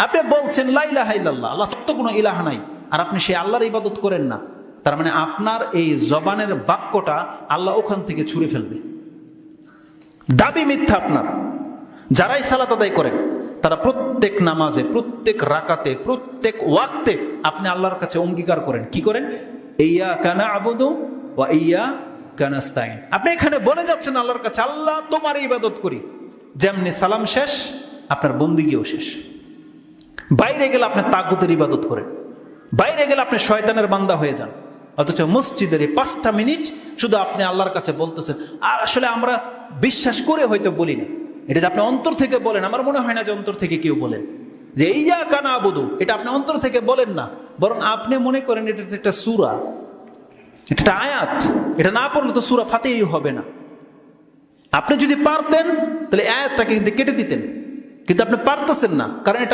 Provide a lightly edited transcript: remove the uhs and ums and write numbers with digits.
আপনি বলছেন লা ইলাহা ইল্লাল্লাহ, আল্লাহ সত্য কোনো ইলাহা নাই, আর আপনি সেই আল্লাহর ইবাদত করেন না, তার মানে আপনার এই জবানের বাক্যটা আল্লাহ ওখান থেকে ছুঁড়ে ফেলবে। দাবি মিথ্যা আপনার। যারাই সালাত আদায় করেন তারা প্রত্যেক নামাজে, প্রত্যেক রাকাতে, প্রত্যেক ওয়াক্তে আপনি আল্লাহর কাছে অঙ্গীকার করেন, কি করেন? ইয়্যাকা না'বুদু ওয়া ইয়্যাকা নাস্তাইন। আপনি এখানে বলে যাচ্ছেন আল্লাহর কাছে, আল্লাহ তোমার ইবাদত করি। যেমনি সালাম শেষ, আপনার বন্দিগিও শেষ। বাইরে গেলে আপনি তাগুতের ইবাদত করেন, বাইরে গেলে আপনি শয়তানের বান্দা হয়ে যান। অথচ মসজিদের এই 5টা মিনিট শুধু আপনি আল্লাহর কাছে বলতেছেন। আর আসলে আমরা বিশ্বাস করে হয়তো বলি না, এটা যে আপনি অন্তর থেকে বলেন, আমার মনে হয় না যে অন্তর থেকে কেউ বলেন যে ইয়্যাকা না'বুদু, এটা আপনি অন্তর থেকে বলেন না, বরং আপনি মনে করেন এটা একটা সূরা, এটা একটা আয়াত, এটা না পড়লে তো সূরা ফাতিহা হবে না। আপনি যদি পারতেন তাহলে আয়াতটাকে কিন্তু কেটে দিতেন, কিন্তু আপনি পারতেছেন না, কারণ এটা